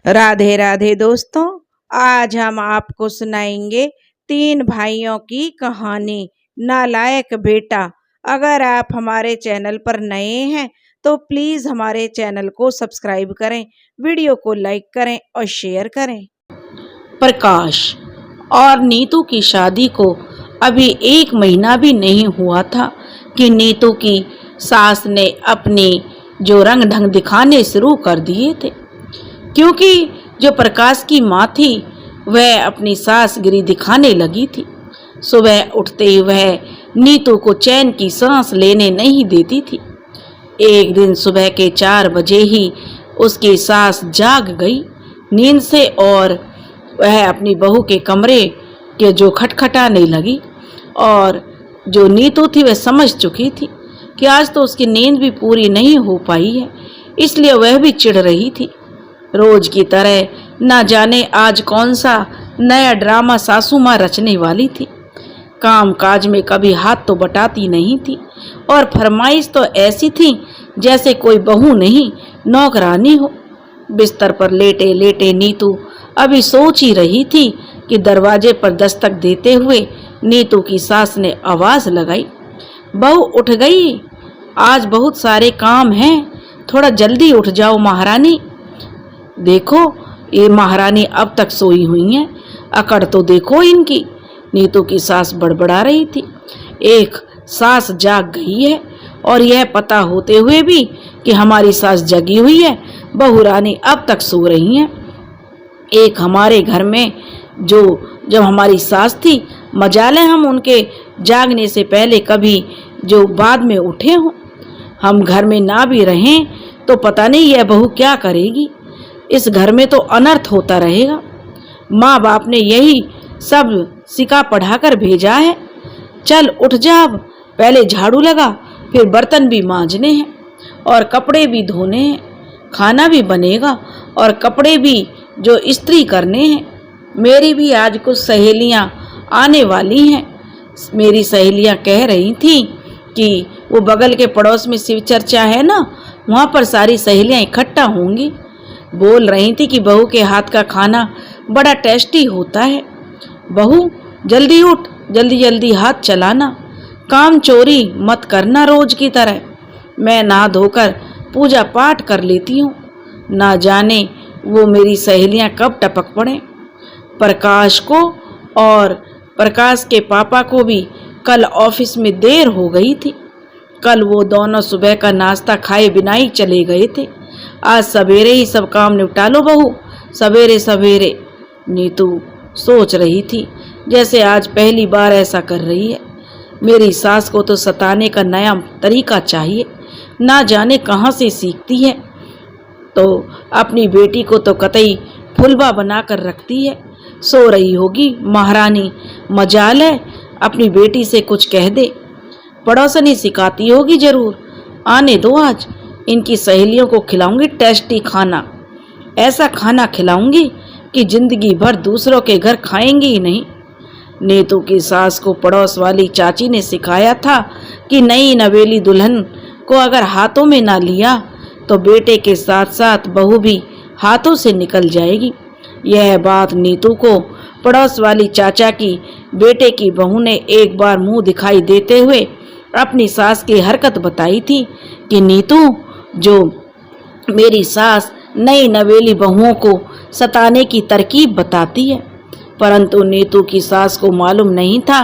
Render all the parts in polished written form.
राधे राधे दोस्तों। आज हम आपको सुनाएंगे 3 भाइयों की कहानी, नालायक बेटा। अगर आप हमारे चैनल पर नए हैं तो प्लीज हमारे चैनल को सब्सक्राइब करें, वीडियो को लाइक करें और शेयर करें। प्रकाश और नीतू की शादी को अभी 1 महीना भी नहीं हुआ था कि नीतू की सास ने अपनी जो रंग ढंग दिखाने शुरू कर दिए थे, क्योंकि जो प्रकाश की माँ थी वह अपनी सासगिरी दिखाने लगी थी। सुबह उठते ही वह नीतू को चैन की सांस लेने नहीं देती थी। एक दिन सुबह के 4 बजे ही उसकी सास जाग गई नींद से और वह अपनी बहू के कमरे के जो खटखटाने लगी। और जो नीतू थी वह समझ चुकी थी कि आज तो उसकी नींद भी पूरी नहीं हो पाई है, इसलिए वह भी चिढ़ रही थी। रोज की तरह न जाने आज कौन सा नया ड्रामा सासू माँ रचने वाली थी। काम काज में कभी हाथ तो बटाती नहीं थी और फरमाइश तो ऐसी थी जैसे कोई बहू नहीं नौकरानी हो। बिस्तर पर लेटे लेटे नीतू अभी सोच ही रही थी कि दरवाजे पर दस्तक देते हुए नीतू की सास ने आवाज लगाई, बहू उठ गई, आज बहुत सारे काम हैं, थोड़ा जल्दी उठ जाओ महारानी। देखो ये महारानी अब तक सोई हुई हैं, अकड़ तो देखो इनकी। नीतू की सास बड़बड़ा रही थी। एक सास जाग गई है और यह पता होते हुए भी कि हमारी सास जगी हुई है, बहू रानी अब तक सो रही हैं। एक हमारे घर में जब हमारी सास थी, मजाले हम उनके जागने से पहले कभी जो बाद में उठे हों। हम घर में ना भी रहें तो पता नहीं यह बहू क्या करेगी। इस घर में तो अनर्थ होता रहेगा। माँ बाप ने यही सब सिखा पढ़ाकर भेजा है। चल उठ जा, अब पहले झाड़ू लगा, फिर बर्तन भी मांजने हैं और कपड़े भी धोने हैं, खाना भी बनेगा और कपड़े भी जो इस्त्री करने हैं। मेरी भी आज कुछ सहेलियाँ आने वाली हैं। मेरी सहेलियाँ कह रही थी कि वो बगल के पड़ोस में शिव चर्चा है ना, वहाँ पर सारी सहेलियाँ इकट्ठा होंगी। बोल रही थी कि बहू के हाथ का खाना बड़ा टेस्टी होता है। बहू जल्दी उठ, जल्दी जल्दी हाथ चलाना, काम चोरी मत करना रोज की तरह। मैं नहा धोकर पूजा पाठ कर लेती हूँ, ना जाने वो मेरी सहेलियाँ कब टपक पड़े। प्रकाश को और प्रकाश के पापा को भी कल ऑफिस में देर हो गई थी। कल वो दोनों सुबह का नाश्ता खाए बिना ही चले गए थे। आज सवेरे ही सब काम निपटा लो बहू, सवेरे सवेरे। नीतू सोच रही थी जैसे आज पहली बार ऐसा कर रही है। मेरी सास को तो सताने का नया तरीका चाहिए, ना जाने कहाँ से सीखती है। तो अपनी बेटी को तो कतई फुलबा बना कर रखती है। सो रही होगी महारानी, मजाल है अपनी बेटी से कुछ कह दे। पड़ोसनी सिखाती होगी जरूर। आने दो, आज इनकी सहेलियों को खिलाऊंगी टेस्टी खाना। ऐसा खाना खिलाऊंगी कि जिंदगी भर दूसरों के घर खाएंगी ही नहीं। नीतू की सास को पड़ोस वाली चाची ने सिखाया था कि नई नवेली दुल्हन को अगर हाथों में ना लिया तो बेटे के साथ साथ बहू भी हाथों से निकल जाएगी। यह बात नीतू को पड़ोस वाली चाचा की बेटे की बहू ने एक बार मुंह दिखाई देते हुए अपनी सास की हरकत बताई थी कि नीतू, जो मेरी सास नई नवेली बहुओं को सताने की तरकीब बताती है। परंतु नीतू की सास को मालूम नहीं था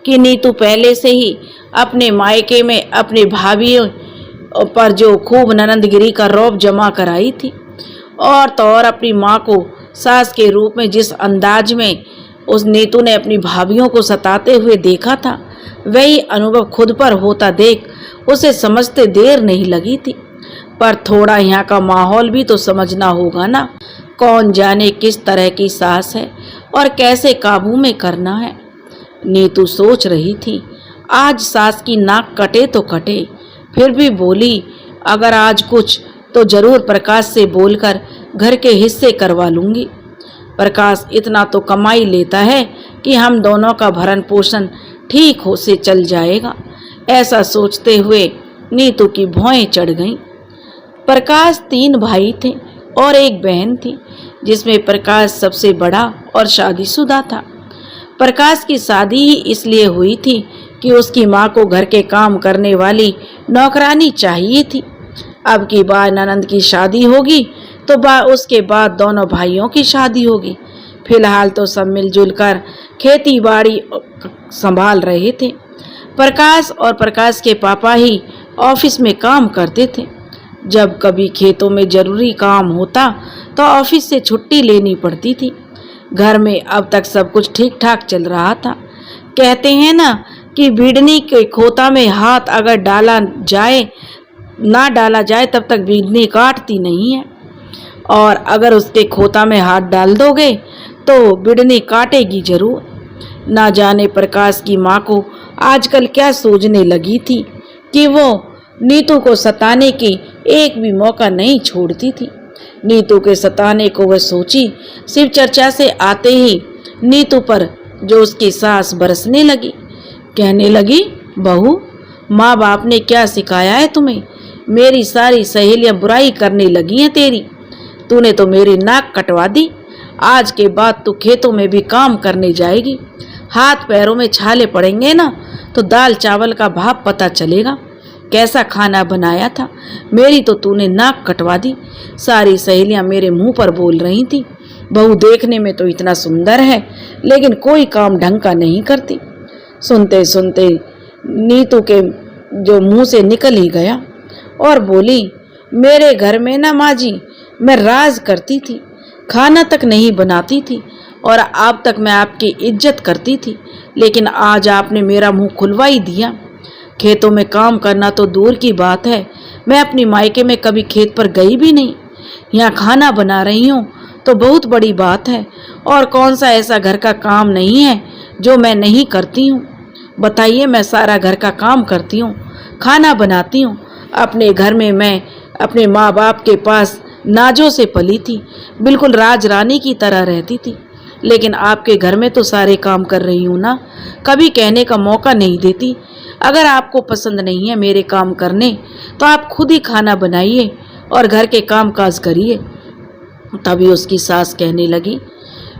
कि नीतू पहले से ही अपने मायके में अपने भाभियों पर जो खूब ननंदगिरी का रौब जमा कराई थी, और तो और अपनी माँ को सास के रूप में जिस अंदाज में उस नीतू ने अपनी भाभियों को सताते हुए देखा था, वही अनुभव खुद पर होता देख उसे समझते देर नहीं लगी थी। पर थोड़ा यहाँ का माहौल भी तो समझना होगा ना। कौन जाने किस तरह की सास है और कैसे काबू में करना है। नीतू सोच रही थी आज सास की नाक कटे तो कटे। फिर भी बोली, अगर आज कुछ तो जरूर प्रकाश से बोलकर घर के हिस्से करवा लूँगी। प्रकाश इतना तो कमाई लेता है कि हम दोनों का भरण पोषण ठीक हो से चल जाएगा। ऐसा सोचते हुए नीतू की भौएं चढ़ गईं। प्रकाश 3 भाई थे और एक बहन थी। जिसमें प्रकाश सबसे बड़ा और शादीशुदा था। प्रकाश की शादी ही इसलिए हुई थी कि उसकी माँ को घर के काम करने वाली नौकरानी चाहिए थी। अब की बार ननंद की शादी होगी तो उसके बाद दोनों भाइयों की शादी होगी। फिलहाल तो सब मिलजुल कर खेती बाड़ी संभाल रहे थे। प्रकाश और प्रकाश के पापा ही ऑफिस में काम करते थे। जब कभी खेतों में जरूरी काम होता तो ऑफिस से छुट्टी लेनी पड़ती थी। घर में अब तक सब कुछ ठीक ठाक चल रहा था। कहते हैं ना कि बीड़नी के खोता में हाथ अगर ना डाला जाए तब तक बीड़नी काटती नहीं है, और अगर उसके खोता में हाथ डाल दोगे तो बीड़नी काटेगी जरूर। ना जाने प्रकाश की माँ को आजकल क्या सोचने लगी थी कि वो नीतू को सताने की एक भी मौका नहीं छोड़ती थी। नीतू के सताने को वह सोची, शिव चर्चा से आते ही नीतू पर जो उसकी सास बरसने लगी। कहने लगी, बहू, माँ बाप ने क्या सिखाया है तुम्हें? मेरी सारी सहेलियां बुराई करने लगी हैं तेरी। तूने तो मेरी नाक कटवा दी। आज के बाद तू खेतों में भी काम करने जाएगी। हाथ पैरों में छाले पड़ेंगे ना तो दाल चावल का भाव पता चलेगा। कैसा खाना बनाया था, मेरी तो तूने नाक कटवा दी। सारी सहेलियां मेरे मुंह पर बोल रही थी, बहू देखने में तो इतना सुंदर है लेकिन कोई काम ढंग का नहीं करती। सुनते सुनते नीतू के जो मुंह से निकल ही गया और बोली, मेरे घर में ना माँ जी मैं राज करती थी, खाना तक नहीं बनाती थी और अब तक मैं आपकी इज्जत करती थी, लेकिन आज आपने मेरा मुंह खुलवा ही दिया। खेतों में काम करना तो दूर की बात है, मैं अपनी मायके में कभी खेत पर गई भी नहीं। यहाँ खाना बना रही हूँ तो बहुत बड़ी बात है, और कौन सा ऐसा घर का काम नहीं है जो मैं नहीं करती हूँ। बताइए, मैं सारा घर का काम करती हूँ, खाना बनाती हूँ। अपने घर में मैं अपने माँ बाप के पास नाजों से पली थी, बिल्कुल राज रानी की तरह रहती थी, लेकिन आपके घर में तो सारे काम कर रही हूँ ना, कभी कहने का मौका नहीं देती। अगर आपको पसंद नहीं है मेरे काम करने तो आप खुद ही खाना बनाइए और घर के काम काज करिए। तभी उसकी सास कहने लगी,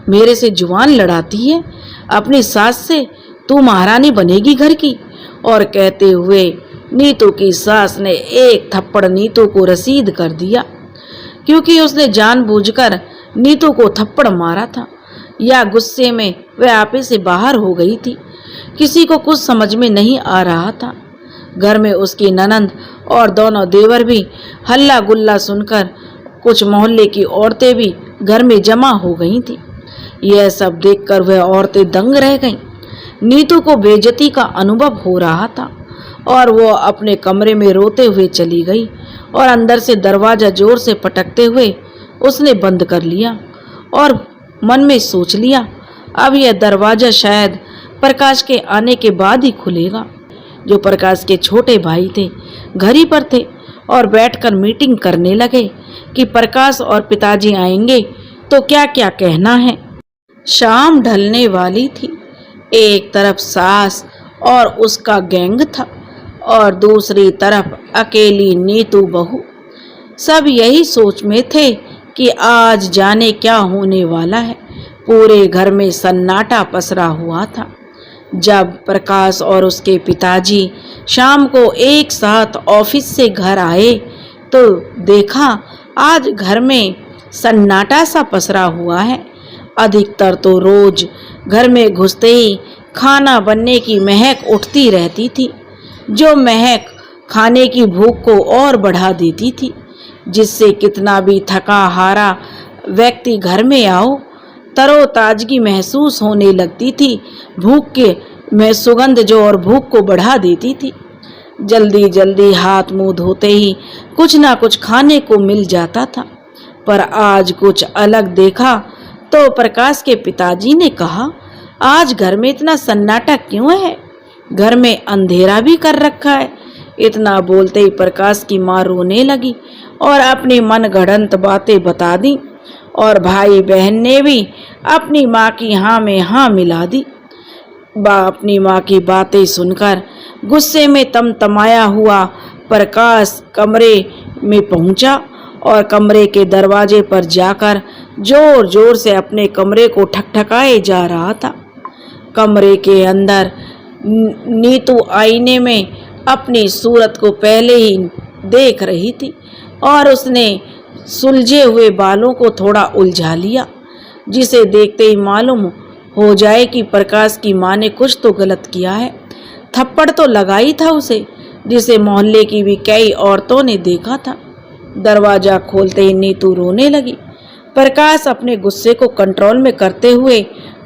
मेरे से जुबान लड़ाती है, अपनी सास से तू महारानी बनेगी घर की। और कहते हुए नीतू की सास ने एक थप्पड़ नीतू को रसीद कर दिया, क्योंकि उसने जानबूझकर नीतू को थप्पड़ मारा था या गुस्से में वह आपे से बाहर हो गई थी। किसी को कुछ समझ में नहीं आ रहा था। घर में उसकी ननंद और दोनों देवर भी हल्ला गुल्ला सुनकर कुछ मोहल्ले की औरतें भी घर में जमा हो गई थी। यह सब देखकर वह औरतें दंग रह गईं। नीतू को बेइज्जती का अनुभव हो रहा था और वो अपने कमरे में रोते हुए चली गई और अंदर से दरवाजा जोर से पटकते हुए उसने बंद कर लिया और मन में सोच लिया, अब यह दरवाजा शायद प्रकाश के आने के बाद ही खुलेगा। जो प्रकाश के छोटे भाई थे घर ही पर थे और बैठकर मीटिंग करने लगे कि प्रकाश और पिताजी आएंगे तो क्या क्या कहना है। शाम ढलने वाली थी। एक तरफ सास और उसका गैंग था और दूसरी तरफ अकेली नीतू बहू। सब यही सोच में थे कि आज जाने क्या होने वाला है। पूरे घर में सन्नाटा पसरा हुआ था। जब प्रकाश और उसके पिताजी शाम को एक साथ ऑफिस से घर आए तो देखा आज घर में सन्नाटा सा पसरा हुआ है। अधिकतर तो रोज घर में घुसते ही खाना बनने की महक उठती रहती थी, जो महक खाने की भूख को और बढ़ा देती थी, जिससे कितना भी थका हारा व्यक्ति घर में आओ तरोताजगी महसूस होने लगती थी। भूख के में सुगंध जो और भूख को बढ़ा देती थी। जल्दी जल्दी हाथ मुंह धोते ही कुछ ना कुछ खाने को मिल जाता था। पर आज कुछ अलग देखा तो प्रकाश के पिताजी ने कहा, आज घर में इतना सन्नाटा क्यों है? घर में अंधेरा भी कर रखा है। इतना बोलते ही प्रकाश की माँ रोने लगी और अपनी मन गढ़ंत बातें बता दी और भाई बहन ने भी अपनी माँ की हाँ में हाँ मिला दी। अपनी माँ की बातें सुनकर गुस्से में तमतमाया हुआ प्रकाश कमरे में पहुंचा और कमरे के दरवाजे पर जाकर जोर जोर से अपने कमरे को ठकठकाए जा रहा था। कमरे के अंदर नीतू आईने में अपनी सूरत को पहले ही देख रही थी और उसने सुलझे हुए बालों को थोड़ा उलझा लिया, जिसे देखते ही मालूम हो जाए कि प्रकाश की माँ ने कुछ तो गलत किया है। थप्पड़ तो लगा ही था उसे, जिसे मोहल्ले की भी कई औरतों ने देखा था। दरवाजा खोलते ही नीतू रोने लगी। प्रकाश अपने गुस्से को कंट्रोल में करते हुए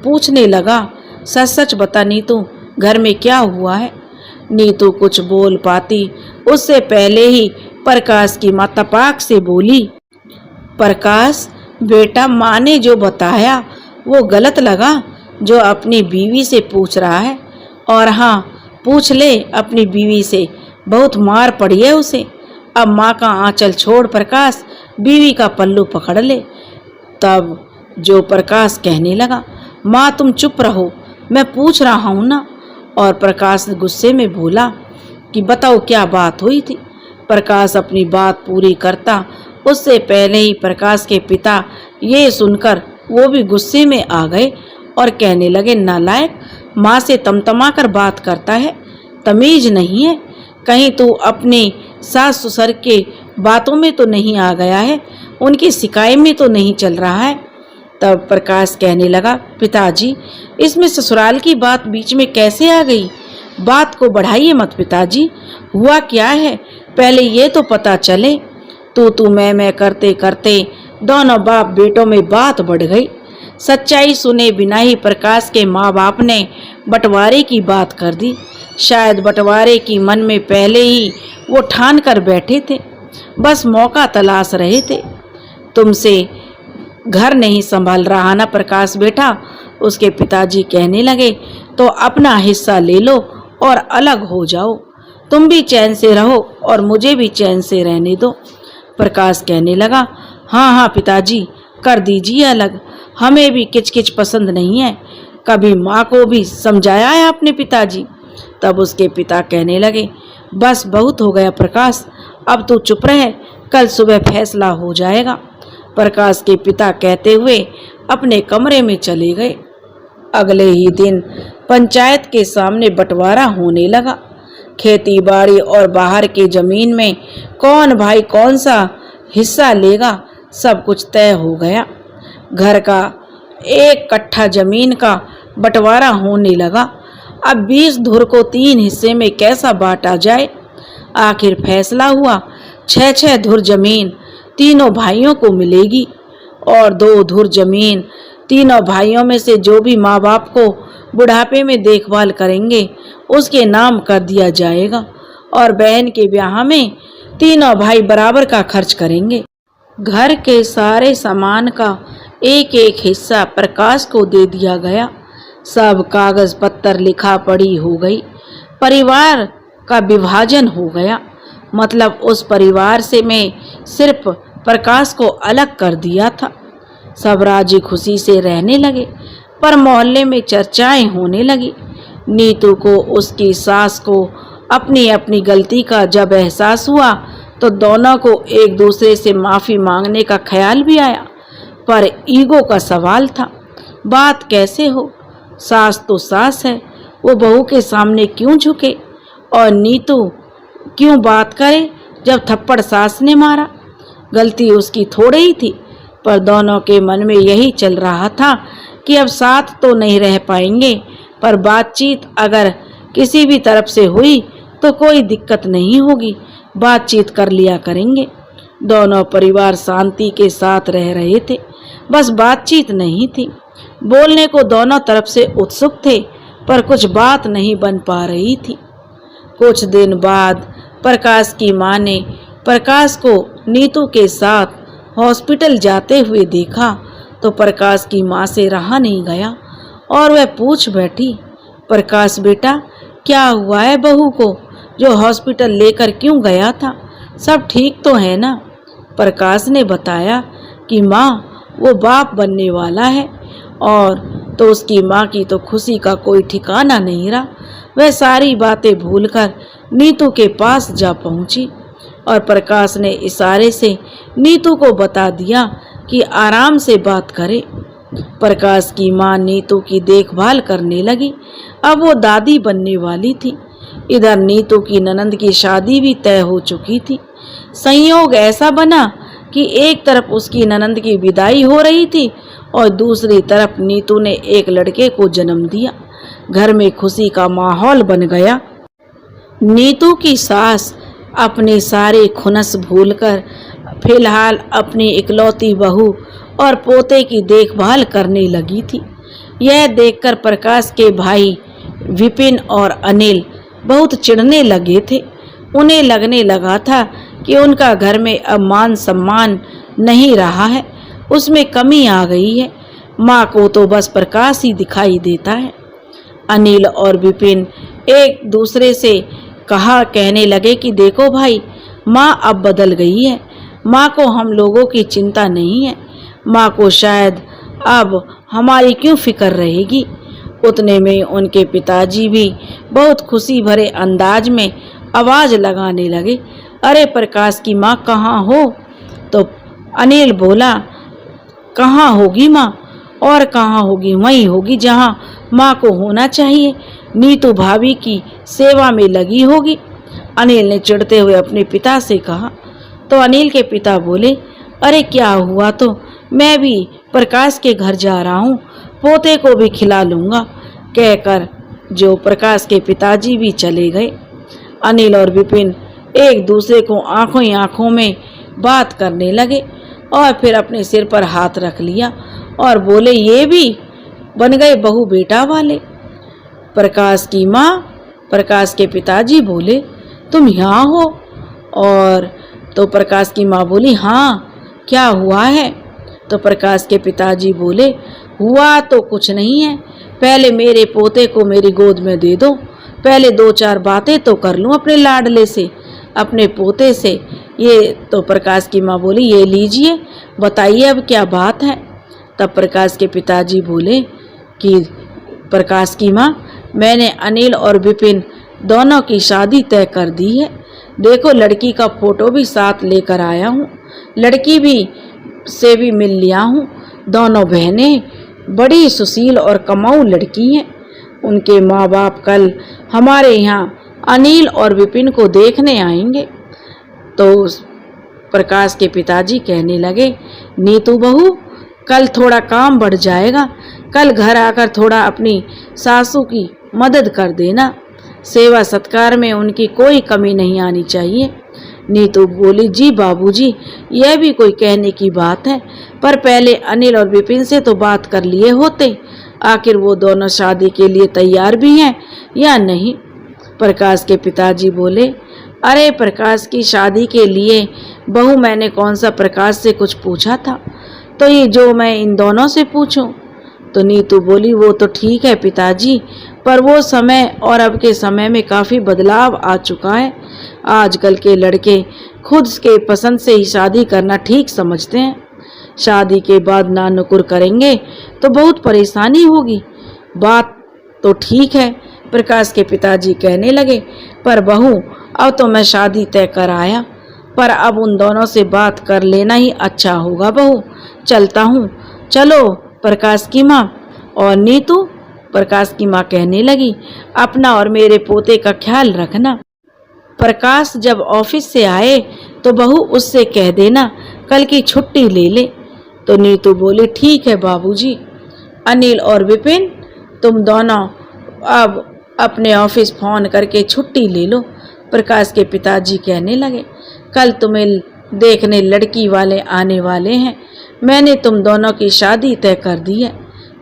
पूछने लगा, सच सच बता नीतू, घर में क्या हुआ है? नीतू कुछ बोल पाती उससे पहले ही प्रकाश की माँ तपाक से बोली, प्रकाश बेटा, माँ ने जो बताया वो गलत लगा जो अपनी बीवी से पूछ रहा है। और हाँ, पूछ ले अपनी बीवी से, बहुत मार पड़ी है उसे। अब माँ का आंचल छोड़ प्रकाश, बीवी का पल्लू पकड़ ले। तब जो प्रकाश कहने लगा, माँ तुम चुप रहो, मैं पूछ रहा हूँ ना। और प्रकाश गुस्से में बोला कि बताओ क्या बात हुई थी। प्रकाश अपनी बात पूरी करता उससे पहले ही प्रकाश के पिता ये सुनकर वो भी गुस्से में आ गए और कहने लगे, नालायक, माँ से तमतमा कर बात करता है, तमीज नहीं है, कहीं तू अपने सास ससुर के बातों में तो नहीं आ गया है, उनकी शिकायत में तो नहीं चल रहा है। तब प्रकाश कहने लगा, पिताजी इसमें ससुराल की बात बीच में कैसे आ गई? बात को बढ़ाइए मत पिताजी, हुआ क्या है पहले ये तो पता चले। तू मैं करते करते दोनों बाप बेटों में बात बढ़ गई। सच्चाई सुने बिना ही प्रकाश के माँ बाप ने बंटवारे की बात कर दी। शायद बंटवारे की मन में पहले ही वो ठान कर बैठे थे, बस मौका तलाश रहे थे। तुमसे घर नहीं संभाल रहा ना प्रकाश बेटा, उसके पिताजी कहने लगे, तो अपना हिस्सा ले लो और अलग हो जाओ। तुम भी चैन से रहो और मुझे भी चैन से रहने दो। प्रकाश कहने लगा, हाँ हाँ पिताजी, कर दीजिए अलग, हमें भी किचकिच पसंद नहीं है। कभी माँ को भी समझाया है आपने पिताजी? तब उसके पिता कहने लगे, बस बहुत हो गया प्रकाश, अब तू चुप रहे, कल सुबह फैसला हो जाएगा। प्रकाश के पिता कहते हुए अपने कमरे में चले गए। अगले ही दिन पंचायत के सामने बंटवारा होने लगा। खेती बाड़ी और बाहर की जमीन में कौन भाई कौन सा हिस्सा लेगा, सब कुछ तय हो गया। घर का 1 कट्ठा जमीन का बंटवारा होने लगा। अब 20 धुर को 3 हिस्से में कैसा बांटा जाए? आखिर फैसला हुआ 6-6 धुर जमीन तीनों भाइयों को मिलेगी और 2 धुर जमीन तीनों भाइयों में से जो भी माँ बाप को बुढ़ापे में देखभाल करेंगे उसके नाम कर दिया जाएगा और बहन के ब्याह में तीनों भाई बराबर का खर्च करेंगे। घर के सारे सामान का 1-1 हिस्सा प्रकाश को दे दिया गया। सब कागज पत्तर लिखा पढ़ी हो गई। परिवार का विभाजन हो गया, मतलब उस परिवार से मैं सिर्फ प्रकाश को अलग कर दिया था। सब राजी खुशी से रहने लगे, पर मोहल्ले में चर्चाएं होने लगी। नीतू को उसकी सास को अपनी अपनी गलती का जब एहसास हुआ तो दोनों को एक दूसरे से माफ़ी मांगने का ख्याल भी आया, पर ईगो का सवाल था। बात कैसे हो? सास तो सास है, वो बहू के सामने क्यों झुके और नीतू क्यों बात करे जब थप्पड़ सास ने मारा? गलती उसकी थोड़ी ही थी, पर दोनों के मन में यही चल रहा था कि अब साथ तो नहीं रह पाएंगे, पर बातचीत अगर किसी भी तरफ से हुई तो कोई दिक्कत नहीं होगी, बातचीत कर लिया करेंगे। दोनों परिवार शांति के साथ रह रहे थे, बस बातचीत नहीं थी। बोलने को दोनों तरफ से उत्सुक थे, पर कुछ बात नहीं बन पा रही थी। कुछ दिन बाद प्रकाश की माँ ने प्रकाश को नीतू के साथ हॉस्पिटल जाते हुए देखा तो प्रकाश की माँ से रहा नहीं गया और वह पूछ बैठी, प्रकाश बेटा, क्या हुआ है बहू को जो हॉस्पिटल लेकर क्यों गया था? सब ठीक तो है ना? प्रकाश ने बताया कि माँ, वो बाप बनने वाला है। और तो उसकी माँ की तो खुशी का कोई ठिकाना नहीं रहा। वह सारी बातें भूलकर नीतू के पास जा पहुंची और प्रकाश ने इशारे से नीतू को बता दिया कि आराम से बात करे। प्रकाश की मां नीतू की देखभाल करने लगी। अब वो दादी बनने वाली थी। इधर नीतू की ननंद की शादी भी तय हो चुकी थी। संयोग ऐसा बना कि एक तरफ उसकी ननंद की विदाई हो रही थी और दूसरी तरफ नीतू ने एक लड़के को जन्म दिया। घर में खुशी का माहौल बन गया। नीतू की सास अपने सारे खुनस भूलकर फिलहाल अपनी इकलौती बहू और पोते की देखभाल करने लगी थी। यह देखकर प्रकाश के भाई विपिन और अनिल बहुत चिढ़ने लगे थे। उन्हें लगने लगा था कि उनका घर में अब मान सम्मान नहीं रहा है, उसमें कमी आ गई है। माँ को तो बस प्रकाश ही दिखाई देता है। अनिल और विपिन एक दूसरे से कहने लगे कि देखो भाई, माँ अब बदल गई है। माँ को हम लोगों की चिंता नहीं है। माँ को शायद अब हमारी क्यों फिक्र रहेगी। उतने में उनके पिताजी भी बहुत खुशी भरे अंदाज में आवाज लगाने लगे, अरे प्रकाश की माँ कहाँ हो? तो अनिल बोला, कहाँ होगी माँ? और कहाँ होगी? वहीं होगी जहाँ माँ को होना चाहिए। नीतू भाभी की सेवा में लगी होगी। अनिल ने चिढ़ते हुए अपने पिता से कहा। तो अनिल के पिता बोले, अरे क्या हुआ, तो मैं भी प्रकाश के घर जा रहा हूँ, पोते को भी खिला लूँगा। कहकर जो प्रकाश के पिताजी भी चले गए। अनिल और विपिन एक दूसरे को आंखों ही आंखों में बात करने लगे और फिर अपने सिर पर हाथ रख लिया और बोले, ये भी बन गए बहू बेटा वाले। प्रकाश की माँ, प्रकाश के पिताजी बोले, तुम यहाँ हो? और तो प्रकाश की माँ बोली, हाँ क्या हुआ है? तो प्रकाश के पिताजी बोले, हुआ तो कुछ नहीं है, पहले मेरे पोते को मेरी गोद में दे दो, पहले 2-4 बातें तो कर लूँ अपने लाडले से, अपने पोते से। ये तो प्रकाश की माँ बोली, ये लीजिए, बताइए अब क्या बात है। तब प्रकाश के पिताजी बोले कि प्रकाश की माँ, मैंने अनिल और विपिन दोनों की शादी तय कर दी है। देखो लड़की का फोटो भी साथ लेकर आया हूँ, लड़की भी से भी मिल लिया हूँ। दोनों बहनें बड़ी सुशील और कमाऊ लड़की हैं। उनके माँ बाप कल हमारे यहाँ अनिल और विपिन को देखने आएंगे। तो प्रकाश के पिताजी कहने लगे, नीतू बहू, कल थोड़ा काम बढ़ जाएगा, कल घर आकर थोड़ा अपनी सासू की मदद कर देना, सेवा सत्कार में उनकी कोई कमी नहीं आनी चाहिए। नीतू बोली, जी बाबूजी, यह भी कोई कहने की बात है, पर पहले अनिल और विपिन से तो बात कर लिए होते, आखिर वो दोनों शादी के लिए तैयार भी हैं या नहीं। प्रकाश के पिताजी बोले, अरे प्रकाश की शादी के लिए बहू मैंने कौन सा प्रकाश से कुछ पूछा था, तो ये जो मैं इन दोनों से पूछूं? तो नीतू बोली, वो तो ठीक है पिताजी, पर वो समय और अब के समय में काफ़ी बदलाव आ चुका है। आजकल के लड़के खुद के पसंद से ही शादी करना ठीक समझते हैं। शादी के बाद ना नुकुर करेंगे तो बहुत परेशानी होगी। बात तो ठीक है, प्रकाश के पिताजी कहने लगे, पर बहू अब तो मैं शादी तय कर आया, पर अब उन दोनों से बात कर लेना ही अच्छा होगा। बहू चलता हूँ, चलो प्रकाश की माँ। और नीतू, प्रकाश की माँ कहने लगी, अपना और मेरे पोते का ख्याल रखना। प्रकाश जब ऑफिस से आए तो बहू उससे कह देना कल की छुट्टी ले ले। तो नीतू बोली, ठीक है बाबूजी। अनिल और विपिन, तुम दोनों अब अपने ऑफिस फ़ोन करके छुट्टी ले लो। प्रकाश के पिताजी कहने लगे, कल तुम्हें देखने लड़की वाले आने वाले हैं, मैंने तुम दोनों की शादी तय कर दी है।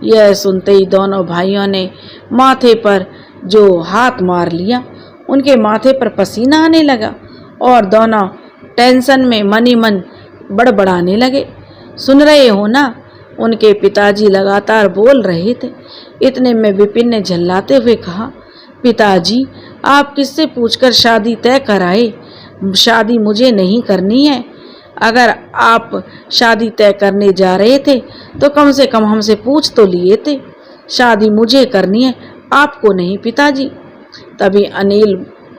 यह सुनते ही दोनों भाइयों ने माथे पर जो हाथ मार लिया, उनके माथे पर पसीना आने लगा और दोनों टेंशन में मनी मन बड़बड़ाने लगे। सुन रहे हो ना, उनके पिताजी लगातार बोल रहे थे। इतने में विपिन ने झल्लाते हुए कहा, पिताजी आप किससे पूछकर शादी तय कराए? शादी मुझे नहीं करनी है। अगर आप शादी तय करने जा रहे थे तो कम से कम हमसे पूछ तो लिए थे। शादी मुझे करनी है, आपको नहीं पिताजी। तभी अनिल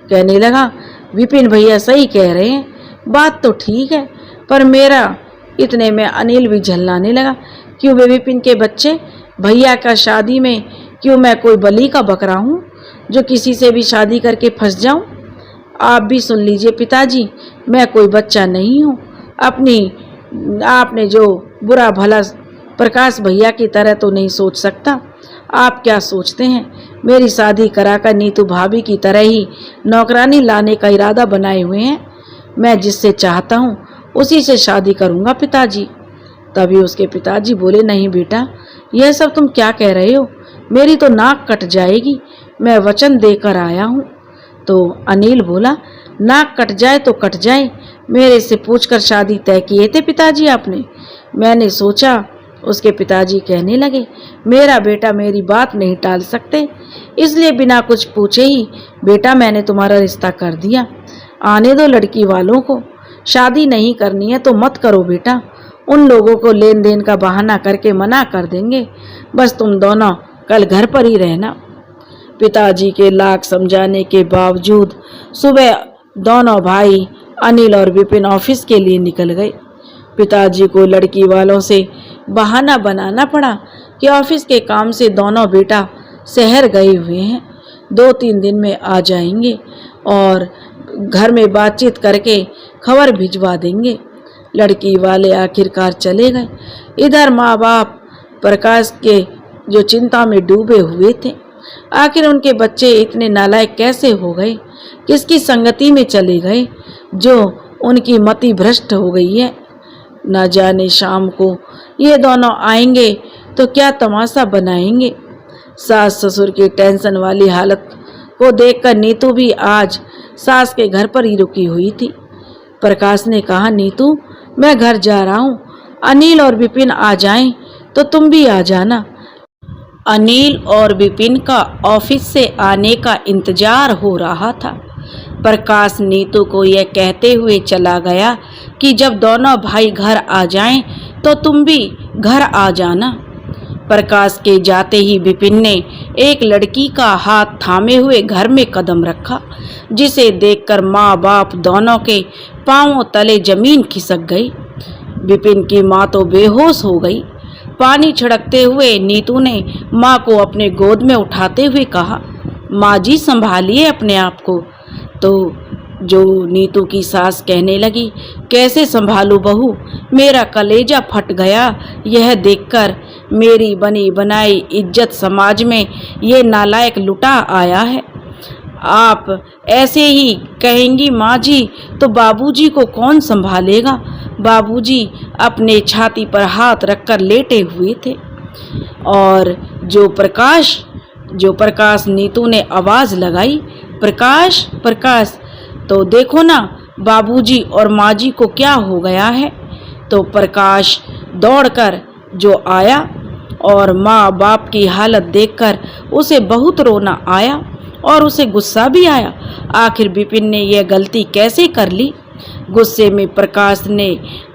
कहने लगा, विपिन भैया सही कह रहे हैं, बात तो ठीक है, पर मेरा इतने में अनिल भी झल्लाने लगा। क्यों बे विपिन के बच्चे, भैया का शादी में क्यों मैं कोई बलि का बकरा हूँ जो किसी से भी शादी करके फंस जाऊं? आप भी सुन लीजिए पिताजी, मैं कोई बच्चा नहीं हूँ। आपने जो बुरा भला प्रकाश भैया की तरह तो नहीं सोच सकता। आप क्या सोचते हैं, मेरी शादी कराकर नीतू भाभी की तरह ही नौकरानी लाने का इरादा बनाए हुए हैं? मैं जिससे चाहता हूँ उसी से शादी करूँगा पिताजी। तभी उसके पिताजी बोले, नहीं बेटा, यह सब तुम क्या कह रहे हो, मेरी तो नाक कट जाएगी, मैं वचन देकर आया हूँ। तो अनिल बोला, नाक कट जाए तो कट जाए, मेरे से पूछकर शादी तय किए थे पिताजी आपने? मैंने सोचा। उसके पिताजी कहने लगे, मेरा बेटा मेरी बात नहीं टाल सकते, इसलिए बिना कुछ पूछे ही बेटा मैंने तुम्हारा रिश्ता कर दिया। आने दो लड़की वालों को, शादी नहीं करनी है तो मत करो बेटा, उन लोगों को लेन देन का बहाना करके मना कर देंगे, बस तुम दोनों कल घर पर ही रहना। पिताजी के लाख समझाने के बावजूद सुबह दोनों भाई अनिल और विपिन ऑफिस के लिए निकल गए। पिताजी को लड़की वालों से बहाना बनाना पड़ा कि ऑफिस के काम से दोनों बेटा शहर गए हुए हैं, 2-3 दिन में आ जाएंगे और घर में बातचीत करके खबर भिजवा देंगे। लड़की वाले आखिरकार चले गए। इधर माँ बाप प्रकाश के जो चिंता में डूबे हुए थे, आखिर उनके बच्चे इतने नालायक कैसे हो गए, किसकी संगति में चले गए जो उनकी मति भ्रष्ट हो गई है। न जाने शाम को ये दोनों आएंगे तो क्या तमाशा बनाएंगे। सास ससुर की टेंशन वाली हालत को देखकर नीतू भी आज सास के घर पर ही रुकी हुई थी। प्रकाश ने कहा, नीतू मैं घर जा रहा हूँ, अनिल और विपिन आ जाएं तो तुम भी आ जाना। अनिल और विपिन का ऑफिस से आने का इंतजार हो रहा था। प्रकाश नीतू को यह कहते हुए चला गया कि जब दोनों भाई घर आ जाएं तो तुम भी घर आ जाना। प्रकाश के जाते ही विपिन ने एक लड़की का हाथ थामे हुए घर में कदम रखा, जिसे देखकर माँ बाप दोनों के पांवों तले जमीन खिसक गई। विपिन की माँ तो बेहोश हो गई। पानी छिड़कते हुए नीतू ने माँ को अपने गोद में उठाते हुए कहा, माँ जी संभालिए अपने आप को। तो जो नीतू की सास कहने लगी, कैसे संभालूं बहू, मेरा कलेजा फट गया यह देखकर, मेरी बनी बनाई इज्जत समाज में ये नालायक लुटा आया है। आप ऐसे ही कहेंगी माँ जी तो बाबूजी को कौन संभालेगा। बाबूजी अपने छाती पर हाथ रखकर लेटे हुए थे। और जो प्रकाश नीतू ने आवाज लगाई, प्रकाश प्रकाश, तो देखो ना बाबूजी और माँ जी को क्या हो गया है। तो प्रकाश दौड़कर जो आया और माँ बाप की हालत देखकर उसे बहुत रोना आया और उसे गुस्सा भी आया। आखिर विपिन ने यह गलती कैसे कर ली। गुस्से में प्रकाश ने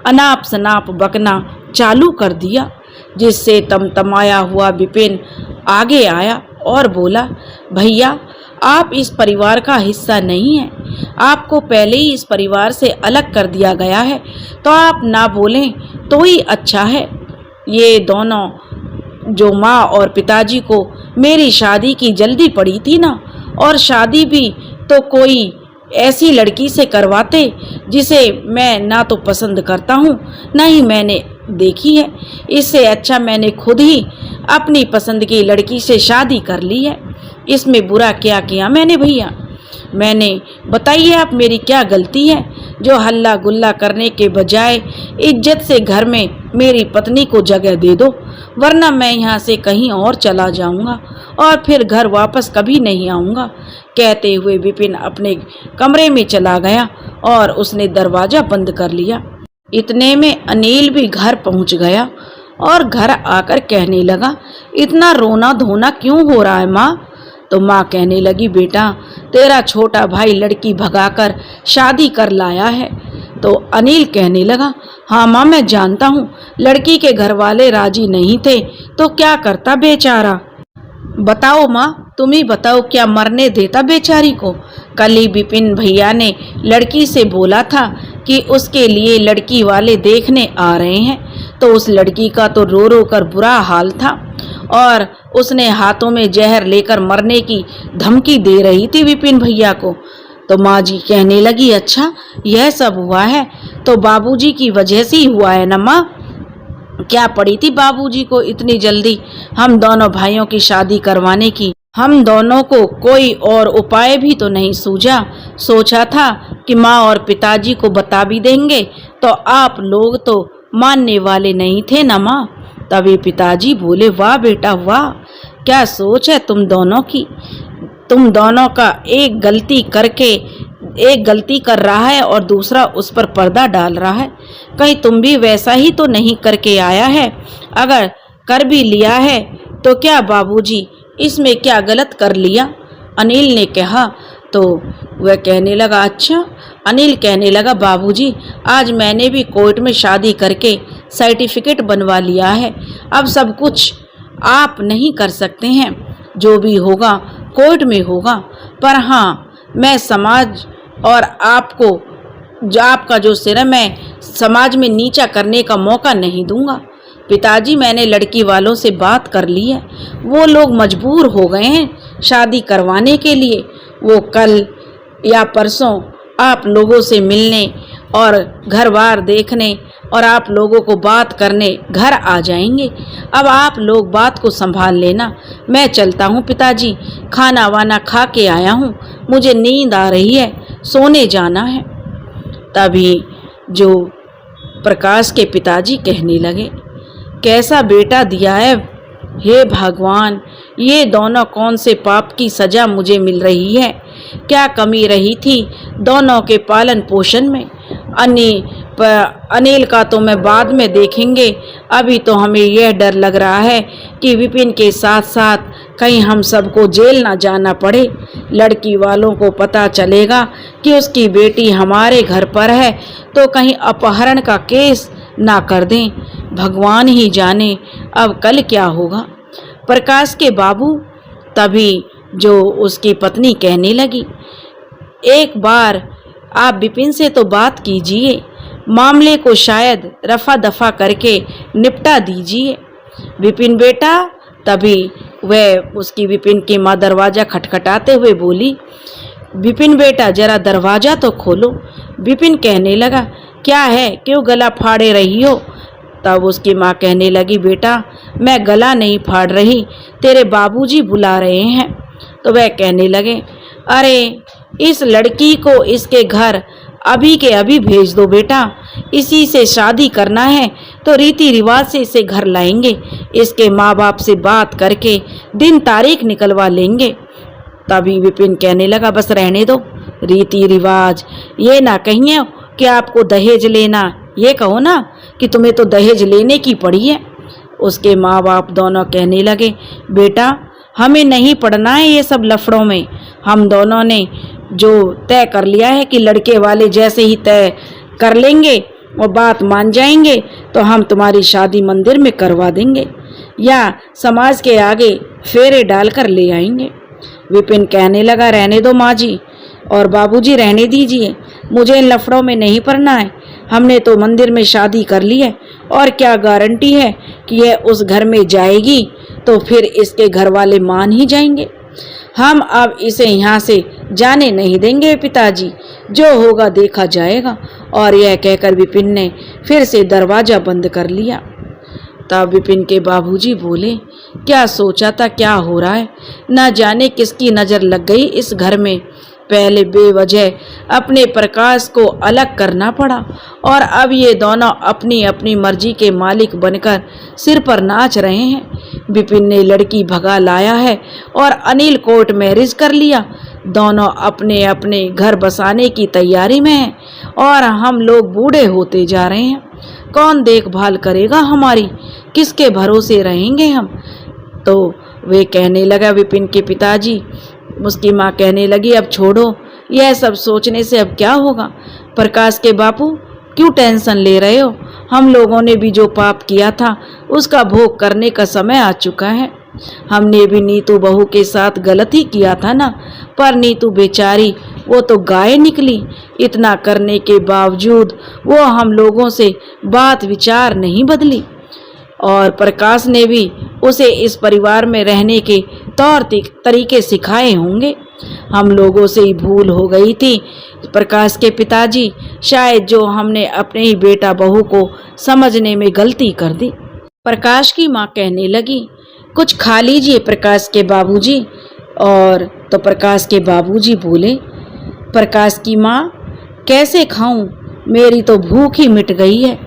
अनाप शनाप बकना चालू कर दिया, जिससे तमतमाया हुआ विपिन आगे आया और बोला, भैया आप इस परिवार का हिस्सा नहीं हैं, आपको पहले ही इस परिवार से अलग कर दिया गया है, तो आप ना बोलें तो ही अच्छा है। ये दोनों जो माँ और पिताजी को मेरी शादी की जल्दी पड़ी थी ना, और शादी भी तो कोई ऐसी लड़की से करवाते जिसे मैं ना तो पसंद करता हूँ ना ही मैंने देखी है। इससे अच्छा मैंने खुद ही अपनी पसंद की लड़की से शादी कर ली है। इसमें बुरा क्या किया मैंने भैया, मैंने बताइए आप मेरी क्या गलती है जो हल्ला गुल्ला करने के बजाय इज्जत से घर में मेरी पत्नी को जगह दे दो, वरना मैं यहाँ से कहीं और चला जाऊँगा और फिर घर वापस कभी नहीं आऊँगा। कहते हुए विपिन अपने कमरे में चला गया और उसने दरवाज़ा बंद कर लिया। इतने में अनिल भी घर पहुँच गया और घर आकर कहने लगा, इतना रोना धोना क्यों हो रहा है माँ। तो माँ कहने लगी, बेटा तेरा छोटा भाई लड़की भगाकर शादी कर लाया है। तो अनिल कहने लगा, हाँ माँ मैं जानता हूँ, लड़की के घर वाले राजी नहीं थे तो क्या करता बेचारा। बताओ माँ, तुम ही बताओ, क्या मरने देता बेचारी को। कल ही विपिन भैया ने लड़की से बोला था कि उसके लिए लड़की वाले देखने आ रहे हैं, तो उस लड़की का तो रो रो कर बुरा हाल था और उसने हाथों में जहर लेकर मरने की धमकी दे रही थी विपिन भैया को। तो माँ जी कहने लगी, अच्छा यह सब हुआ है तो बाबूजी की वजह से ही हुआ है ना माँ? क्या पड़ी थी बाबूजी को इतनी जल्दी हम दोनों भाइयों की शादी करवाने की? हम दोनों को कोई और उपाय भी तो नहीं सूझा। सोचा था कि माँ और पिताजी को बता भी देंगे तो आप लोग तो मानने वाले नहीं थे ना माँ। तभी पिताजी बोले, वाह बेटा वाह, क्या सोच है तुम दोनों की। तुम दोनों का एक गलती कर रहा है और दूसरा उस पर पर्दा डाल रहा है। कहीं तुम भी वैसा ही तो नहीं करके आया है? अगर कर भी लिया है तो क्या बाबूजी इसमें क्या गलत कर लिया? अनिल ने कहा। तो वह कहने लगा, अच्छा। अनिल कहने लगा, बाबूजी आज मैंने भी कोर्ट में शादी करके सर्टिफिकेट बनवा लिया है। अब सब कुछ आप नहीं कर सकते हैं, जो भी होगा कोर्ट में होगा। पर हाँ, मैं समाज और आपका जो सिर है मैं समाज में नीचा करने का मौका नहीं दूंगा। पिताजी मैंने लड़की वालों से बात कर ली है, वो लोग मजबूर हो गए हैं शादी करवाने के लिए। वो कल या परसों आप लोगों से मिलने और घर बार देखने और आप लोगों को बात करने घर आ जाएंगे। अब आप लोग बात को संभाल लेना। मैं चलता हूँ पिताजी, खाना वाना खा के आया हूँ, मुझे नींद आ रही है, सोने जाना है। तभी जो प्रकाश के पिताजी कहने लगे, कैसा बेटा दिया है हे भगवान, ये दोनों कौन से पाप की सजा मुझे मिल रही है? क्या कमी रही थी दोनों के पालन पोषण में? अनिल का तो मैं बाद में देखेंगे, अभी तो हमें यह डर लग रहा है कि विपिन के साथ साथ कहीं हम सबको जेल ना जाना पड़े। लड़की वालों को पता चलेगा कि उसकी बेटी हमारे घर पर है तो कहीं अपहरण का केस ना कर दें। भगवान ही जाने अब कल क्या होगा। प्रकाश के बाबू तभी जो उसकी पत्नी कहने लगी, एक बार आप विपिन से तो बात कीजिए, मामले को शायद रफा दफा करके निपटा दीजिए। विपिन बेटा, तभी वह उसकी विपिन की माँ दरवाज़ा खटखटाते हुए बोली, विपिन बेटा जरा दरवाज़ा तो खोलो। विपिन कहने लगा, क्या है, क्यों गला फाड़े रही हो? तब उसकी माँ कहने लगी, बेटा मैं गला नहीं फाड़ रही, तेरे बाबूजी बुला रहे हैं। तो वह कहने लगे, अरे इस लड़की को इसके घर अभी के अभी भेज दो बेटा, इसी से शादी करना है तो रीति रिवाज से इसे घर लाएंगे, इसके माँ बाप से बात करके दिन तारीख निकलवा लेंगे। तभी विपिन कहने लगा, बस रहने दो, रीति रिवाज ये ना कहिए कि आपको दहेज लेना, ये कहो ना कि तुम्हें तो दहेज लेने की पड़ी है। उसके माँ बाप दोनों कहने लगे, बेटा हमें नहीं पड़ना है ये सब लफड़ों में, हम दोनों ने जो तय कर लिया है कि लड़के वाले जैसे ही तय कर लेंगे वो बात मान जाएंगे तो हम तुम्हारी शादी मंदिर में करवा देंगे या समाज के आगे फेरे डालकर ले आएंगे। विपिन कहने लगा, रहने दो माँ जी और बाबूजी, रहने दीजिए, मुझे इन लफड़ों में नहीं पड़ना है। हमने तो मंदिर में शादी कर ली है और क्या गारंटी है कि यह उस घर में जाएगी तो फिर इसके घर वाले मान ही जाएंगे। हम अब इसे यहाँ से जाने नहीं देंगे पिताजी, जो होगा देखा जाएगा। और यह कहकर विपिन ने फिर से दरवाज़ा बंद कर लिया। तब विपिन के बाबूजी बोले, क्या सोचा था क्या हो रहा है, न जाने किसकी नज़र लग गई इस घर में। पहले बेवजह अपने प्रकाश को अलग करना पड़ा और अब ये दोनों अपनी अपनी मर्जी के मालिक बनकर सिर पर नाच रहे हैं। विपिन ने लड़की भगा लाया है और अनिल कोर्ट मैरिज कर लिया। दोनों अपने अपने घर बसाने की तैयारी में हैं और हम लोग बूढ़े होते जा रहे हैं। कौन देखभाल करेगा हमारी, किसके भरोसे रहेंगे हम? तो वे कहने लगा, विपिन के पिताजी, उसकी माँ कहने लगी, अब छोड़ो, यह सब सोचने से अब क्या होगा। प्रकाश के बापू क्यों टेंशन ले रहे हो, हम लोगों ने भी जो पाप किया था उसका भोग करने का समय आ चुका है। हमने भी नीतू बहू के साथ गलत ही किया था ना, पर नीतू बेचारी वो तो गाय निकली। इतना करने के बावजूद वो हम लोगों से बात विचार नहीं बदली। और प्रकाश ने भी उसे इस परिवार में रहने के तौर तरीके सिखाए होंगे। हम लोगों से ही भूल हो गई थी प्रकाश के पिताजी, शायद जो हमने अपने ही बेटा बहू को समझने में गलती कर दी। प्रकाश की माँ कहने लगी, कुछ खा लीजिए प्रकाश के बाबूजी। और तो प्रकाश के बाबूजी बोले, प्रकाश की माँ कैसे खाऊं, मेरी तो भूख ही मिट गई है,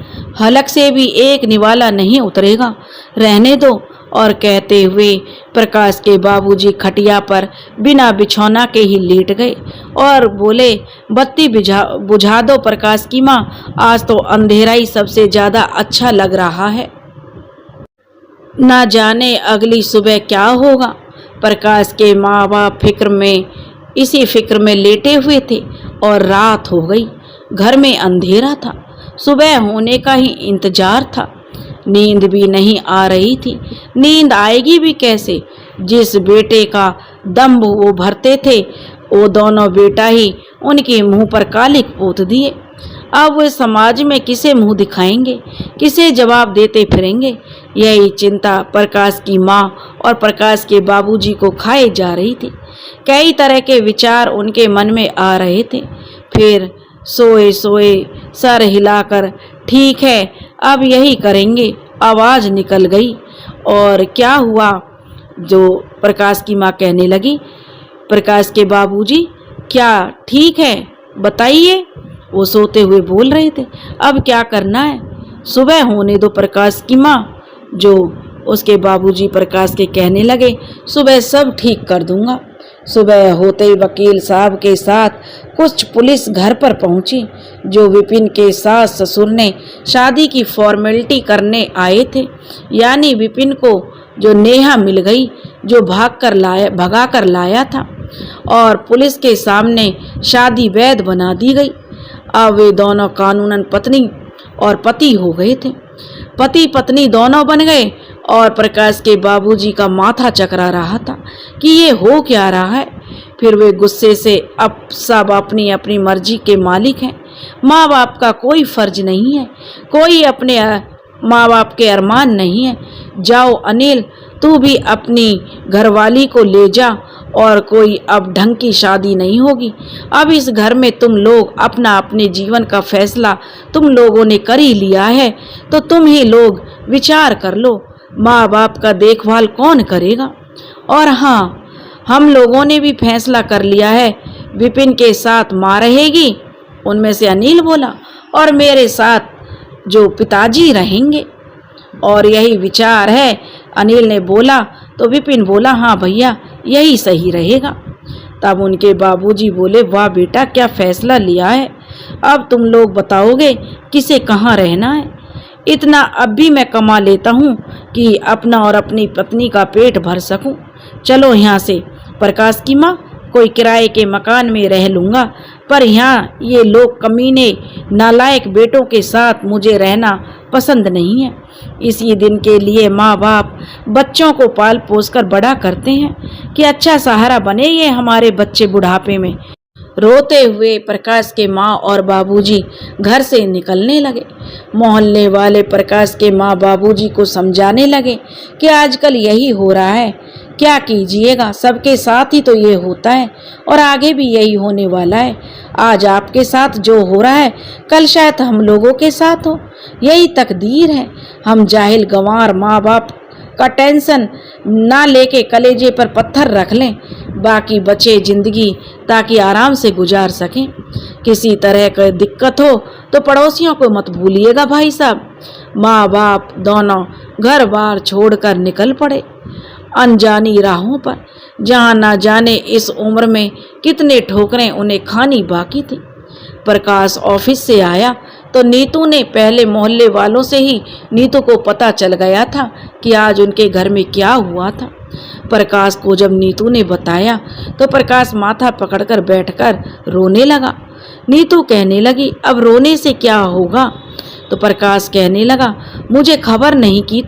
हलक से भी एक निवाला नहीं उतरेगा, रहने दो। और कहते हुए प्रकाश के बाबूजी खटिया पर बिना बिछौना के ही लेट गए और बोले, बत्ती बुझा दो प्रकाश की माँ, आज तो अंधेरा ही सबसे ज़्यादा अच्छा लग रहा है, ना जाने अगली सुबह क्या होगा। प्रकाश के माँ बाप इसी फिक्र में लेटे हुए थे और रात हो गई। घर में अंधेरा था, सुबह होने का ही इंतजार था। नींद भी नहीं आ रही थी। नींद आएगी भी कैसे, जिस बेटे का दम्भ वो भरते थे वो दोनों बेटा ही उनके मुंह पर कालिक पोत दिए। अब वे समाज में किसे मुंह दिखाएंगे, किसे जवाब देते फिरेंगे, यही चिंता प्रकाश की माँ और प्रकाश के बाबूजी को खाए जा रही थी। कई तरह के विचार उनके मन में आ रहे थे। फिर सोए सोए सर हिलाकर, ठीक है अब यही करेंगे, आवाज़ निकल गई। और क्या हुआ, जो प्रकाश की माँ कहने लगी, प्रकाश के बाबूजी क्या ठीक है बताइए। वो सोते हुए बोल रहे थे, अब क्या करना है, सुबह होने दो प्रकाश की माँ। जो उसके बाबूजी प्रकाश के कहने लगे, सुबह सब ठीक कर दूंगा। सुबह होते ही वकील साहब के साथ कुछ पुलिस घर पर पहुंची, जो विपिन के सास ससुर ने शादी की फॉर्मेलिटी करने आए थे। यानी विपिन को जो नेहा मिल गई, जो भगा कर लाया था, और पुलिस के सामने शादी वैध बना दी गई। अब वे दोनों कानूनन पत्नी और पति हो गए थे, पति पत्नी दोनों बन गए। और प्रकाश के बाबूजी का माथा चकरा रहा था कि ये हो क्या रहा है। फिर वे गुस्से से, अब सब अपनी अपनी मर्जी के मालिक हैं, माँ बाप का कोई फर्ज नहीं है, कोई अपने माँ बाप के अरमान नहीं है। जाओ अनिल, तू भी अपनी घरवाली को ले जा, और कोई अब ढंग की शादी नहीं होगी। अब इस घर में तुम लोग अपना अपने जीवन का फैसला तुम लोगों ने कर ही लिया है, तो तुम ही लोग विचार कर लो, माँ बाप का देखभाल कौन करेगा। और हाँ, हम लोगों ने भी फैसला कर लिया है, विपिन के साथ माँ रहेगी, उनमें से अनिल बोला, और मेरे साथ जो पिताजी रहेंगे। और यही विचार है, अनिल ने बोला। तो विपिन बोला, हाँ भैया यही सही रहेगा। तब उनके बाबूजी बोले, वाह बेटा क्या फैसला लिया है, अब तुम लोग बताओगे किसे कहाँ रहना है। इतना अब भी मैं कमा लेता हूँ कि अपना और अपनी पत्नी का पेट भर सकूँ। चलो यहाँ से प्रकाश की माँ, कोई किराए के मकान में रह लूँगा, पर यहाँ ये लोग कमीने नालायक बेटों के साथ मुझे रहना पसंद नहीं है। इसी दिन के लिए माँ बाप बच्चों को पाल पोस कर बड़ा करते हैं कि अच्छा सहारा बने ये हमारे बच्चे बुढ़ापे में। रोते हुए प्रकाश के माँ और बाबूजी घर से निकलने लगे। मोहल्ले वाले प्रकाश के माँ बाबूजी को समझाने लगे कि आजकल यही हो रहा है, क्या कीजिएगा, सबके साथ ही तो ये होता है और आगे भी यही होने वाला है। आज आपके साथ जो हो रहा है कल शायद हम लोगों के साथ हो, यही तकदीर है। हम जाहिल गंवार माँ बाप का टेंशन ना लेके कलेजे पर पत्थर रख लें, बाकी बचे जिंदगी ताकि आराम से गुजार सकें। किसी तरह का दिक्कत हो तो पड़ोसियों को मत भूलिएगा भाई साहब। माँ बाप दोनों घर बार छोड़कर निकल पड़े अनजानी राहों पर, जहाँ ना जाने इस उम्र में कितने ठोकरें उन्हें खानी बाकी थी। प्रकाश ऑफिस से आया तो नीतू ने, पहले मोहल्ले वालों से ही नीतू को पता चल गया था कि आज उनके घर में क्या हुआ था। प्रकाश को जब नीतू ने बताया तो प्रकाश माथा पकड़कर बैठकर रोने लगा। नीतू कहने लगी, अब रोने से क्या होगा। तो प्रकाश कहने लगा, मुझे खबर नहीं की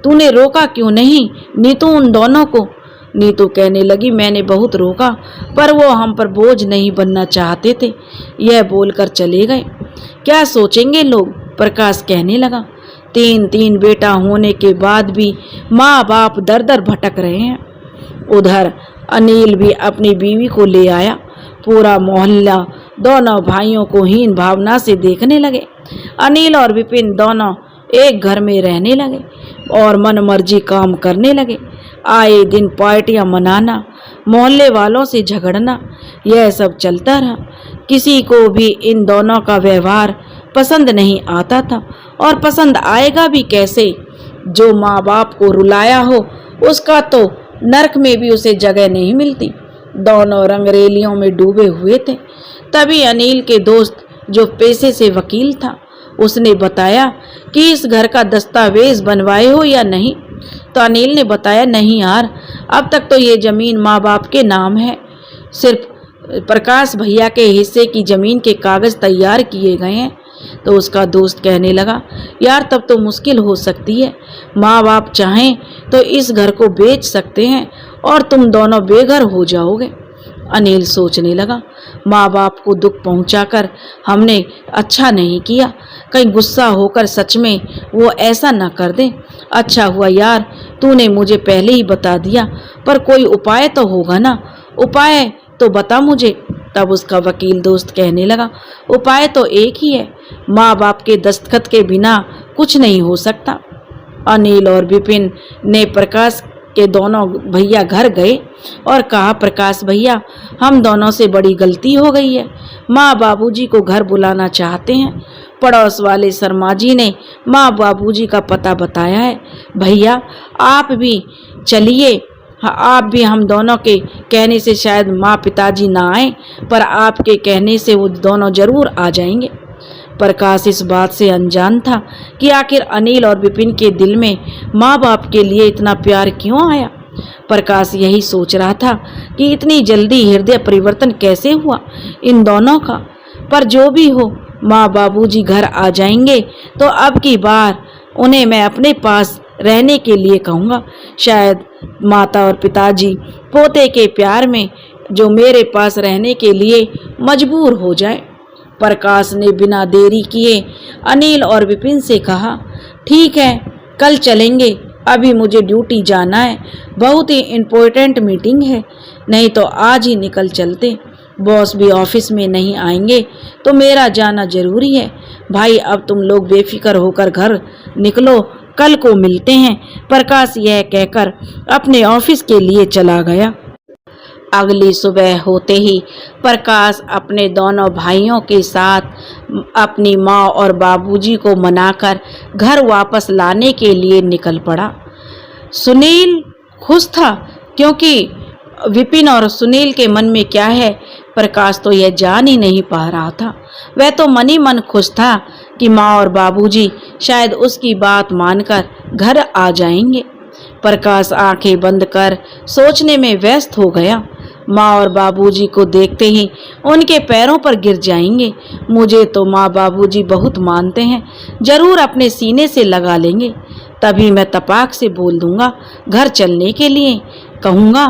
तूने रोका क्यों नहीं नीतू उन दोनों को। नीतू कहने लगी, मैंने बहुत रोका पर वो हम पर बोझ नहीं बनना चाहते थे। यह बोलकर चले गए। क्या सोचेंगे लोग, प्रकाश कहने लगा। 3 बेटा होने के बाद भी माँ बाप दर दर भटक रहे हैं। उधर अनिल भी अपनी बीवी को ले आया। पूरा मोहल्ला दोनों भाइयों को हीन भावना से देखने लगे। अनिल और विपिन दोनों एक घर में रहने लगे और मन मर्जी काम करने लगे। आए दिन पार्टियां मनाना, मोहल्ले वालों से झगड़ना, यह सब चलता रहा। किसी को भी इन दोनों का व्यवहार पसंद नहीं आता था और पसंद आएगा भी कैसे। जो माँ बाप को रुलाया हो उसका तो नरक में भी उसे जगह नहीं मिलती। दोनों रंगरेलियों में डूबे हुए थे। तभी अनिल के दोस्त, जो पेशे से वकील था, उसने बताया कि इस घर का दस्तावेज बनवाए हो या नहीं। तो अनिल ने बताया, नहीं यार, अब तक तो ये ज़मीन माँ बाप के नाम है, सिर्फ प्रकाश भैया के हिस्से की ज़मीन के कागज़ तैयार किए गए हैं। तो उसका दोस्त कहने लगा, यार तब तो मुश्किल हो सकती है। माँ बाप चाहें तो इस घर को बेच सकते हैं और तुम दोनों बेघर हो जाओगे। अनिल सोचने लगा, माँ बाप को दुख पहुंचाकर हमने अच्छा नहीं किया। कहीं गुस्सा होकर सच में वो ऐसा ना कर दे। अच्छा हुआ यार तूने मुझे पहले ही बता दिया, पर कोई उपाय तो होगा ना, उपाय तो बता मुझे। तब उसका वकील दोस्त कहने लगा, उपाय तो एक ही है, माँ बाप के दस्तखत के बिना कुछ नहीं हो सकता। अनिल और विपिन ने प्रकाश के दोनों भैया घर गए और कहा, प्रकाश भैया हम दोनों से बड़ी गलती हो गई है, माँ बाबूजी को घर बुलाना चाहते हैं। पड़ोस वाले शर्मा जी ने माँ बाबूजी का पता बताया है। भैया आप भी चलिए, आप भी, हम दोनों के कहने से शायद माँ पिताजी ना आए, पर आपके कहने से वो दोनों जरूर आ जाएंगे। प्रकाश इस बात से अनजान था कि आखिर अनिल और विपिन के दिल में माँ बाप के लिए इतना प्यार क्यों आया। प्रकाश यही सोच रहा था कि इतनी जल्दी हृदय परिवर्तन कैसे हुआ इन दोनों का। पर जो भी हो, माँ बाबूजी घर आ जाएंगे तो अब की बार उन्हें मैं अपने पास रहने के लिए कहूँगा। शायद माता और पिताजी पोते के प्यार में जो मेरे पास रहने के लिए मजबूर हो जाए। प्रकाश ने बिना देरी किए अनिल और विपिन से कहा, ठीक है कल चलेंगे, अभी मुझे ड्यूटी जाना है, बहुत ही इम्पोर्टेंट मीटिंग है, नहीं तो आज ही निकल चलते। बॉस भी ऑफिस में नहीं आएंगे तो मेरा जाना जरूरी है। भाई अब तुम लोग बेफिक्र होकर घर निकलो, कल को मिलते हैं। प्रकाश यह कहकर अपने ऑफिस के लिए चला गया। अगली सुबह होते ही प्रकाश अपने दोनों भाइयों के साथ अपनी माँ और बाबूजी को मनाकर घर वापस लाने के लिए निकल पड़ा। सुनील खुश था, क्योंकि विपिन और सुनील के मन में क्या है प्रकाश तो यह जान ही नहीं पा रहा था। वह तो मन ही मन खुश था कि माँ और बाबूजी शायद उसकी बात मानकर घर आ जाएंगे। प्रकाश आंखें बंद कर सोचने में व्यस्त हो गया। माँ और बाबूजी को देखते ही उनके पैरों पर गिर जाएंगे। मुझे तो माँ बाबूजी बहुत मानते हैं, जरूर अपने सीने से लगा लेंगे। तभी मैं तपाक से बोल दूंगा घर चलने के लिए, कहूँगा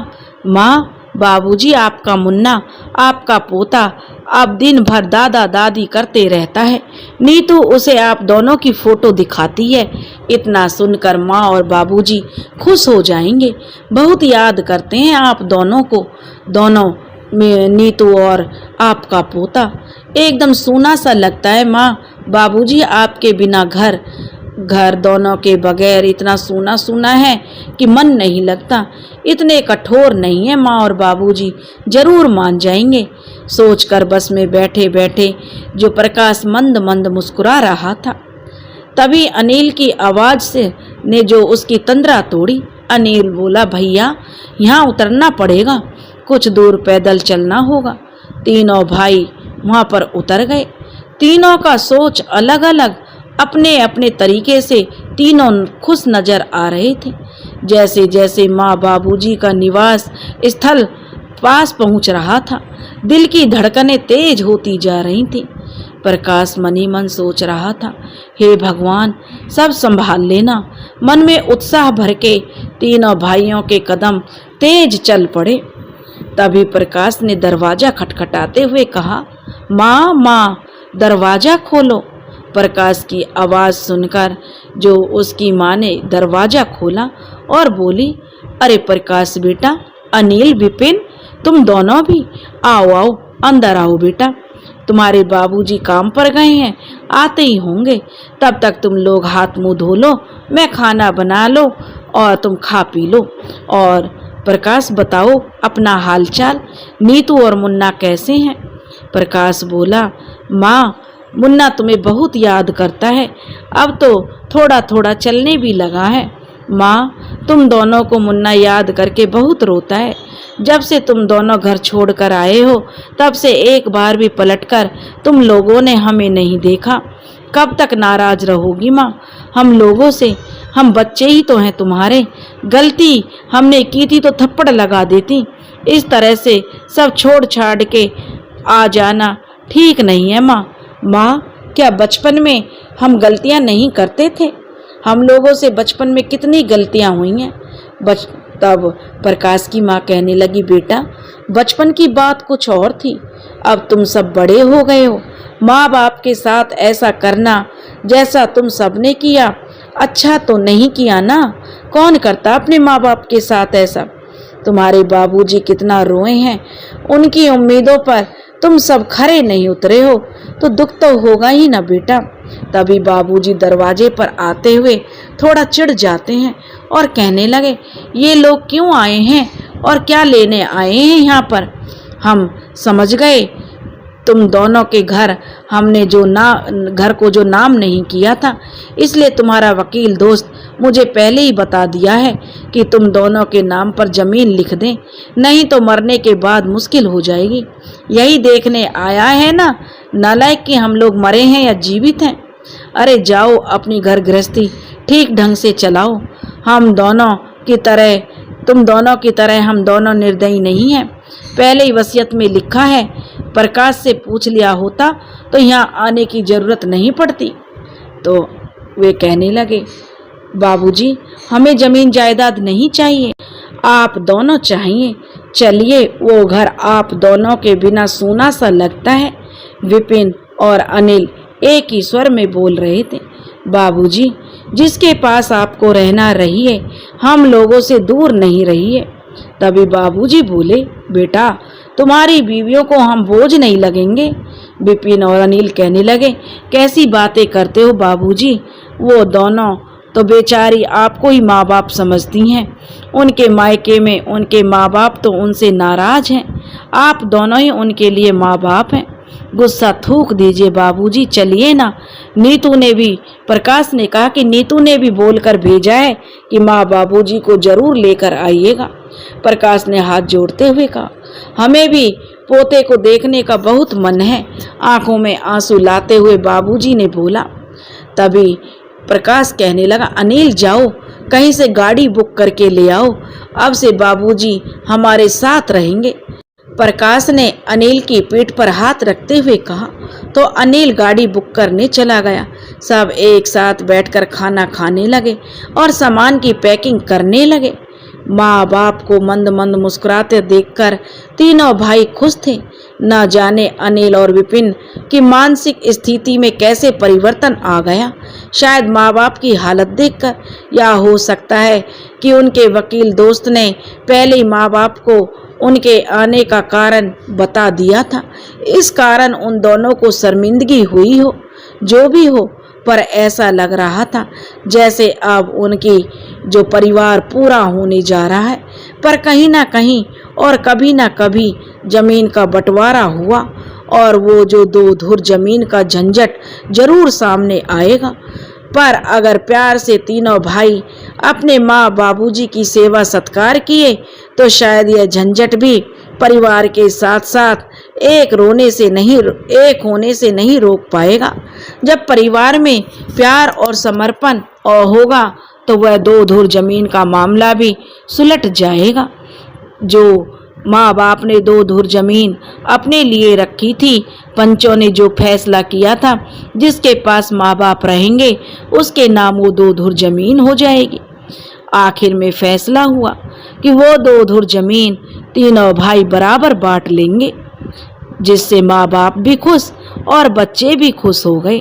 माँ बाबूजी आपका मुन्ना, आपका पोता अब दिन भर दादा दादी करते रहता है। नीतू उसे आप दोनों की फोटो दिखाती है। इतना सुनकर माँ और बाबूजी खुश हो जाएंगे, बहुत याद करते हैं आप दोनों को। दोनों में नीतू और आपका पोता एकदम सूना सा लगता है। माँ बाबूजी आपके बिना घर दोनों के बगैर इतना सूना सूना है कि मन नहीं लगता। इतने कठोर नहीं है माँ और बाबूजी, जरूर मान जाएंगे। सोचकर बस में बैठे बैठे जो प्रकाश मंद मंद मुस्कुरा रहा था, तभी अनिल की आवाज़ से ने जो उसकी तंद्रा तोड़ी। अनिल बोला, भैया यहाँ उतरना पड़ेगा, कुछ दूर पैदल चलना होगा। तीनों भाई वहाँ पर उतर गए। तीनों का सोच अलग अलग, अपने अपने तरीके से तीनों खुश नजर आ रहे थे। जैसे जैसे माँ बाबूजी का निवास स्थल पास पहुंच रहा था, दिल की धड़कनें तेज होती जा रही थी। प्रकाश मन ही मन सोच रहा था, हे भगवान सब संभाल लेना। मन में उत्साह भर के तीनों भाइयों के कदम तेज चल पड़े। तभी प्रकाश ने दरवाजा खटखटाते हुए कहा, माँ माँ दरवाजा खोलो। प्रकाश की आवाज़ सुनकर जो उसकी माँ ने दरवाजा खोला और बोली, अरे प्रकाश बेटा, अनिल विपिन तुम दोनों भी आओ आओ अंदर आओ बेटा, तुम्हारे बाबूजी काम पर गए हैं, आते ही होंगे। तब तक तुम लोग हाथ मुंह धो लो, मैं खाना बना लो और तुम खा पी लो। और प्रकाश बताओ अपना हालचाल, नीतू और मुन्ना कैसे हैं? प्रकाश बोला, माँ मुन्ना तुम्हें बहुत याद करता है, अब तो थोड़ा थोड़ा चलने भी लगा है। माँ तुम दोनों को मुन्ना याद करके बहुत रोता है। जब से तुम दोनों घर छोड़कर आए हो तब से एक बार भी पलटकर तुम लोगों ने हमें नहीं देखा। कब तक नाराज रहोगी माँ हम लोगों से? हम बच्चे ही तो हैं तुम्हारे, गलती हमने की थी तो थप्पड़ लगा देती। इस तरह से सब छोड़ छाड़ के आ जाना ठीक नहीं है माँ। माँ क्या बचपन में हम गलतियाँ नहीं करते थे? हम लोगों से बचपन में कितनी गलतियाँ हुई हैं। तब प्रकाश की माँ कहने लगी, बेटा बचपन की बात कुछ और थी, अब तुम सब बड़े हो गए हो। माँ बाप के साथ ऐसा करना जैसा तुम सबने किया अच्छा तो नहीं किया ना। कौन करता अपने माँ बाप के साथ ऐसा? तुम्हारे बाबूजी कितना रोए हैं, उनकी उम्मीदों पर तुम सब खरे नहीं उतरे हो तो दुख तो होगा ही ना बेटा। तभी बाबूजी दरवाजे पर आते हुए थोड़ा चिढ़ जाते हैं और कहने लगे, ये लोग क्यों आए हैं और क्या लेने आए हैं यहाँ पर? हम समझ गए तुम दोनों के घर हमने घर को जो नाम नहीं किया था, इसलिए तुम्हारा वकील दोस्त मुझे पहले ही बता दिया है कि तुम दोनों के नाम पर जमीन लिख दें, नहीं तो मरने के बाद मुश्किल हो जाएगी। यही देखने आया है ना नालायक कि हम लोग मरे हैं या जीवित हैं। अरे जाओ अपनी घर गृहस्थी ठीक ढंग से चलाओ। तुम दोनों की तरह हम दोनों निर्दयी नहीं हैं। पहले ही वसीयत में लिखा है, प्रकाश से पूछ लिया होता तो यहाँ आने की जरूरत नहीं पड़ती। तो वे कहने लगे, बाबूजी हमें जमीन जायदाद नहीं चाहिए, आप दोनों चाहिए। चलिए वो घर आप दोनों के बिना सूना सा लगता है। विपिन और अनिल एक ही स्वर में बोल रहे थे, बाबूजी जिसके पास आपको रहना रहिए, हम लोगों से दूर नहीं रहिए। तभी बाबूजी बोले, बेटा तुम्हारी बीवियों को हम बोझ नहीं लगेंगे। विपिन और अनिल कहने लगे, कैसी बातें करते हो बाबूजी, वो दोनों तो बेचारी आपको ही माँ बाप समझती हैं। उनके मायके में उनके माँ बाप तो उनसे नाराज हैं, आप दोनों ही उनके लिए माँ बाप हैं। गुस्सा थूक दीजिए बाबूजी, चलिए ना। नीतू ने भी, प्रकाश ने कहा कि नीतू ने भी बोलकर भेजा है कि माँ बाबूजी को जरूर लेकर आइएगा। प्रकाश ने हाथ जोड़ते हुए कहा, हमें भी पोते को देखने का बहुत मन है। आंखों में आंसू लाते हुए बाबूजी ने बोला। तभी प्रकाश कहने लगा, अनिल जाओ कहीं से गाड़ी बुक करके ले आओ, अब से बाबूजी हमारे साथ रहेंगे। प्रकाश ने अनिल की पीठ पर हाथ रखते हुए कहा तो अनिल गाड़ी बुक करने चला गया। सब एक साथ बैठकर खाना खाने लगे और सामान की पैकिंग करने लगे। माँ बाप को मंद मंद मुस्कुराते देखकर तीनों भाई खुश थे। न जाने अनिल और विपिन की मानसिक स्थिति में कैसे परिवर्तन आ गया, शायद माँ बाप की हालत देखकर, या हो सकता है कि उनके वकील दोस्त ने पहले ही माँ बाप को उनके आने का कारण बता दिया था। इस कारण उन दोनों को शर्मिंदगी हुई हो। जो भी हो, पर ऐसा लग रहा था जैसे अब उनकी जो परिवार पूरा होने जा रहा है। पर कहीं ना कहीं और कभी ना कभी जमीन का बंटवारा हुआ और वो जो दो धुर जमीन का झंझट जरूर सामने आएगा। पर अगर प्यार से तीनों भाई अपने माँ बाबूजी की सेवा सत्कार किए तो शायद यह झंझट भी परिवार के साथ साथ एक होने से नहीं रोक पाएगा। जब परिवार में प्यार और समर्पण होगा तो वह दो धुर जमीन का मामला भी सुलट जाएगा। जो माँ बाप ने 2 धुर जमीन अपने लिए रखी थी। पंचों ने जो फैसला किया था, जिसके पास माँ बाप रहेंगे उसके नाम वो 2 धुर जमीन हो जाएगी। आखिर में फैसला हुआ कि वो 2 धुर जमीन तीनों भाई बराबर बांट लेंगे, जिससे माँ बाप भी खुश और बच्चे भी खुश हो गए।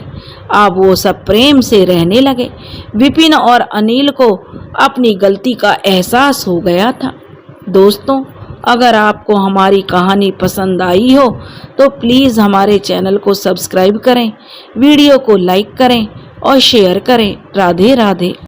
अब वो सब प्रेम से रहने लगे। विपिन और अनिल को अपनी गलती का एहसास हो गया था। दोस्तों, अगर आपको हमारी कहानी पसंद आई हो तो प्लीज़ हमारे चैनल को सब्सक्राइब करें, वीडियो को लाइक करें और शेयर करें। राधे राधे।